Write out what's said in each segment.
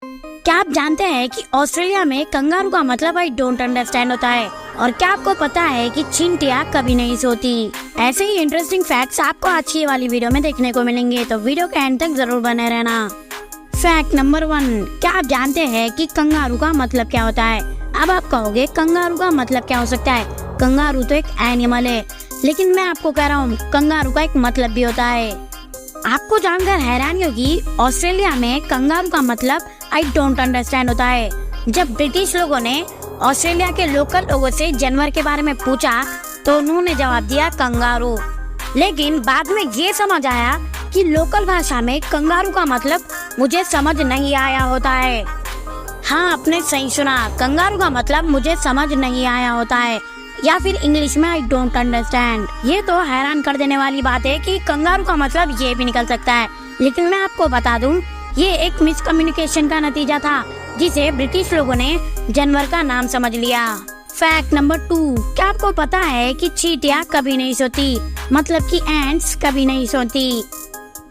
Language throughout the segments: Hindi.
क्या आप जानते हैं कि ऑस्ट्रेलिया में कंगारू का मतलब आई डोंट अंडरस्टैंड होता है? और क्या आपको पता है कि चींटियां कभी नहीं सोती? ऐसे ही इंटरेस्टिंग फैक्ट्स आपको आज की वाली वीडियो में देखने को मिलेंगे, तो वीडियो के एंड तक जरूर बने रहना। फैक्ट नंबर 1, क्या आप जानते हैं कि कंगारू का मतलब क्या होता है? अब आप कहोगे कंगारू का मतलब क्या हो सकता है? कंगारू तो एक एनिमल है, लेकिन मैं आपको कह रहा हूँ कंगारू का एक मतलब भी होता है। आपको जानकर हैरानी होगी, ऑस्ट्रेलिया में कंगारू का मतलब आई डोंट अंडरस्टैंड होता है। जब ब्रिटिश लोगों ने ऑस्ट्रेलिया के लोकल लोगों से जानवर के बारे में पूछा तो उन्होंने जवाब दिया कंगारू। लेकिन बाद में ये समझ आया कि लोकल भाषा में कंगारू का मतलब मुझे समझ नहीं आया होता है। हाँ, आपने सही सुना, कंगारू का मतलब मुझे समझ नहीं आया होता है, या फिर इंग्लिश में आई डोंट अंडरस्टैंड। ये तो हैरान कर देने वाली बात है कि कंगारू का मतलब ये भी निकल सकता है। लेकिन मैं आपको बता दूं, ये एक मिसकम्युनिकेशन का नतीजा था, जिसे ब्रिटिश लोगों ने जानवर का नाम समझ लिया। फैक्ट नंबर 2, क्या आपको पता है कि चींटियां कभी नहीं सोती? मतलब कि एंट्स कभी नहीं सोती।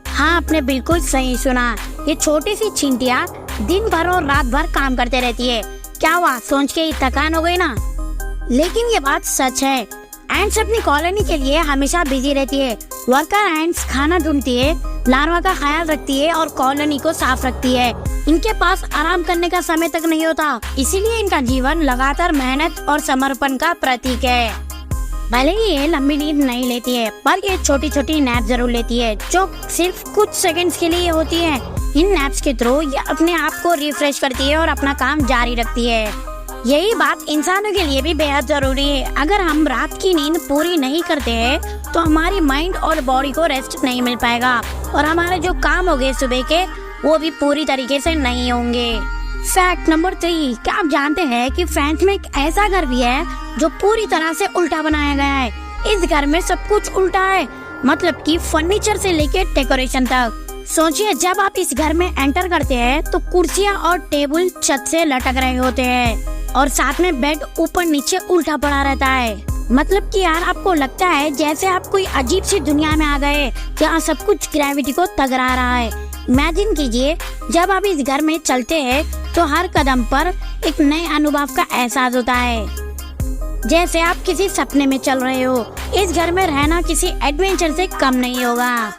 हाँ, आपने बिल्कुल सही सुना, ये छोटी सी चींटियां दिन भर और रात भर काम करते रहती है। क्या हुआ, सोच के ही थकान हो गई ना? लेकिन ये बात सच है, एंट्स अपनी कॉलोनी के लिए हमेशा बिजी रहती है। वर्कर एंट्स खाना ढूंढती है, लार्वा का ख्याल रखती है और कॉलोनी को साफ रखती है। इनके पास आराम करने का समय तक नहीं होता, इसीलिए इनका जीवन लगातार मेहनत और समर्पण का प्रतीक है। भले ही ये लंबी नींद नहीं लेती है, पर ये छोटी छोटी नैप जरूर लेती है, जो सिर्फ कुछ सेकंड्स के लिए होती है। इन नैप्स के थ्रू ये अपने आप को रिफ्रेश करती है और अपना काम जारी रखती है। यही बात इंसानों के लिए भी बेहद जरूरी है। अगर हम रात की नींद पूरी नहीं करते हैं तो हमारी माइंड और बॉडी को रेस्ट नहीं मिल पाएगा, और हमारे जो काम होंगे सुबह के वो भी पूरी तरीके से नहीं होंगे। फैक्ट नंबर 3, क्या आप जानते हैं कि फ्रांस में एक ऐसा घर भी है जो पूरी तरह से उल्टा बनाया गया है? इस घर में सब कुछ उल्टा है, मतलब कि फर्नीचर से लेके डेकोरेशन तक। सोचिए, जब आप इस घर में एंटर करते हैं तो कुर्सियां और टेबल छत से लटक रहे होते हैं, और साथ में बेड ऊपर नीचे उल्टा पड़ा रहता है। मतलब कि यार, आपको लगता है जैसे आप कोई अजीब सी दुनिया में आ गए, जहाँ सब कुछ ग्रेविटी को टकरा रहा है। इमेजिन कीजिए, जब आप इस घर में चलते हैं तो हर कदम पर एक नए अनुभव का एहसास होता है, जैसे आप किसी सपने में चल रहे हो। इस घर में रहना किसी एडवेंचर से कम नहीं होगा।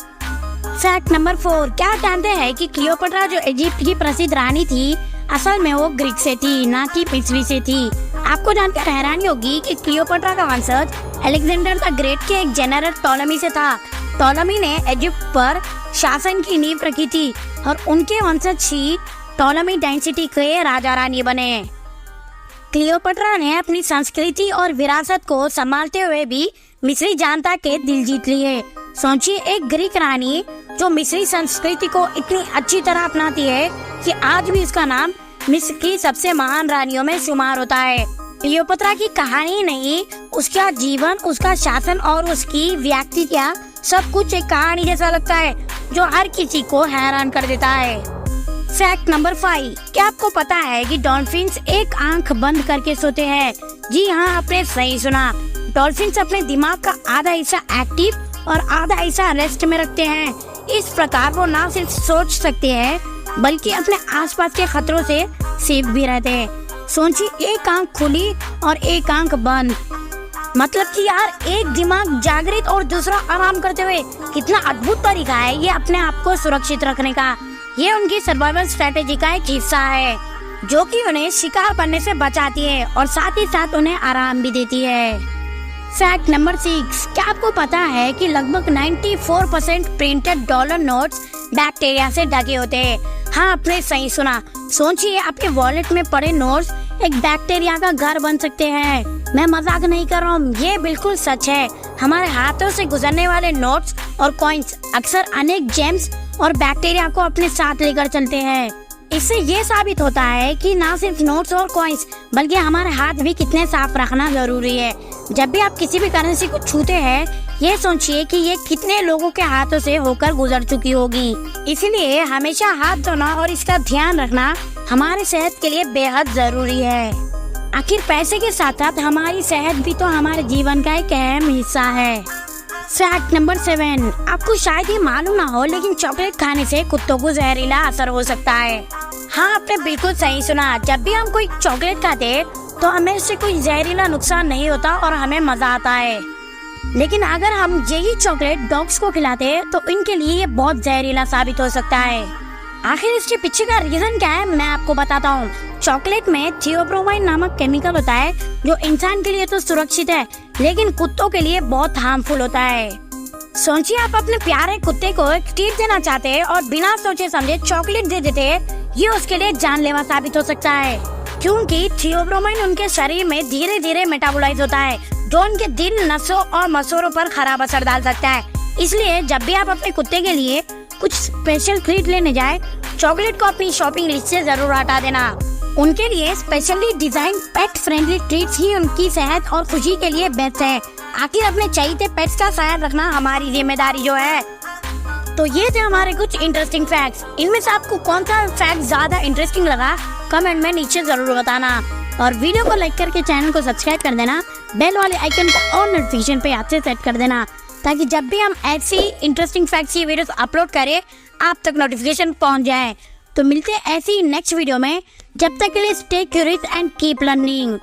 फैक्ट नंबर 4, क्या जानते हैं कि क्लियोपेट्रा जो इजिप्ट की प्रसिद्ध रानी थी, असल में वो ग्रीक से थी, ना कि पृथ्वी से थी। आपको जानकर हैरानी होगी कि क्लियोपेट्रा का वंशज अलेक्जेंडर द ग्रेट के एक जनरल टॉलमी से था। टॉलमी ने इजिप्ट पर शासन की नींव रखी थी, और उनके वंशज ही टॉलमी डायनेस्टी के राजा रानी बने। क्लियोपेट्रा ने अपनी संस्कृति और विरासत को संभालते हुए भी मिस्री जनता के दिल जीत लिए। सोचिए, एक ग्रीक रानी जो मिस्री संस्कृति को इतनी अच्छी तरह अपनाती है कि आज भी उसका नाम मिस्र की सबसे महान रानियों में शुमार होता है। क्लियोपेट्रा की कहानी नहीं, उसका जीवन, उसका शासन और उसकी व्यक्तित्व सब कुछ एक कहानी जैसा लगता है, जो हर किसी को हैरान कर देता है। फैक्ट नंबर 5, क्या आपको पता है कि डॉल्फिन्स एक आंख बंद करके सोते हैं? जी हाँ, आपने सही सुना, डॉल्फिन्स अपने दिमाग का आधा हिस्सा एक्टिव और आधा हिस्सा रेस्ट में रखते हैं। इस प्रकार वो न सिर्फ सोच सकते हैं, बल्कि अपने आसपास के खतरों से सेफ भी रहते हैं। सोचिए, एक आंख खुली और एक आंख बंद, मतलब कि यार, एक दिमाग जागृत और दूसरा आराम करते हुए। कितना अद्भुत तरीका है ये अपने आप को सुरक्षित रखने का। ये उनकी सर्वाइवल स्ट्रेटेजी का एक हिस्सा है, जो कि उन्हें शिकार बनने से बचाती है और साथ ही साथ उन्हें आराम भी देती है। फैक्ट नंबर 6, क्या आपको पता है कि लगभग 94% प्रिंटेड डॉलर नोट्स बैक्टीरिया से ढके होते हैं? हाँ, आपने सही सुना, सोचिए, आपके वॉलेट में पड़े नोट्स एक बैक्टीरिया का घर बन सकते हैं। मैं मजाक नहीं कर रहा हूँ, ये बिल्कुल सच है। हमारे हाथों से गुजरने वाले नोट्स और कॉइन्स अक्सर अनेक जेम्स और बैक्टीरिया को अपने साथ लेकर चलते हैं। इससे ये साबित होता है कि ना सिर्फ नोट्स और कॉइन्स, बल्कि हमारे हाथ भी कितने साफ रखना जरूरी है। जब भी आप किसी भी करेंसी को छूते हैं, ये सोचिए कि ये कितने लोगों के हाथों से होकर गुजर चुकी होगी। इसलिए हमेशा हाथ धोना और इसका ध्यान रखना हमारे सेहत के लिए बेहद जरूरी है। आखिर पैसे के साथ साथ हमारी सेहत भी तो हमारे जीवन का एक अहम हिस्सा है। फैक्ट नंबर 7, आपको शायद ये मालूम ना हो, लेकिन चॉकलेट खाने से कुत्तों को जहरीला असर हो सकता है। हाँ, आपने बिल्कुल सही सुना। जब भी हम कोई चॉकलेट खाते हैं तो हमें इससे कोई जहरीला नुकसान नहीं होता और हमें मजा आता है। लेकिन अगर हम यही चॉकलेट डॉग्स को खिलाते हैं तो इनके लिए ये बहुत जहरीला साबित हो सकता है। आखिर इसके पीछे का रीजन क्या है, मैं आपको बताता हूँ। चॉकलेट में थियोब्रोमाइन नामक केमिकल होता है जो इंसान के लिए तो सुरक्षित है लेकिन कुत्तों के लिए बहुत हार्मफुल होता है। सोचिए, आप अपने प्यारे कुत्ते को एक ट्रीट देना चाहते हैं और बिना सोचे समझे चॉकलेट दे देते हैं। ये उसके लिए जानलेवा साबित हो सकता है क्योंकि थियोब्रोमाइन उनके शरीर में धीरे धीरे मेटाबोलाइज होता है जो उनके दिल, नसों और मसूड़ों पर खराब असर डाल सकता है। इसलिए जब भी आप अपने कुत्ते के लिए कुछ स्पेशल ट्रीट लेने जाए, चॉकलेट को अपनी शॉपिंग लिस्ट से जरूर हटा देना। उनके लिए specially design pet friendly treats ही उनकी सेहत और खुशी के लिए बेस्ट है। आखिर अपने चहीते पेट्स का ख्याल रखना हमारी जिम्मेदारी जो है। तो ये थे हमारे कुछ इंटरेस्टिंग फैक्ट्स। इनमें से आपको कौन सा फैक्ट ज्यादा इंटरेस्टिंग लगा, कमेंट में नीचे जरूर बताना। और वीडियो को लाइक करके चैनल को सब्सक्राइब कर देना, बेल वाले आइकन को ऑन नोटिफिकेशन पे हाथ से सेट कर देना ताकि जब भी हम ऐसी इंटरेस्टिंग फैक्ट्स की वीडियोस अपलोड करें आप तक नोटिफिकेशन पहुंच जाए। तो मिलते हैं ऐसी नेक्स्ट वीडियो में। जब तक के लिए stay curious and keep learning.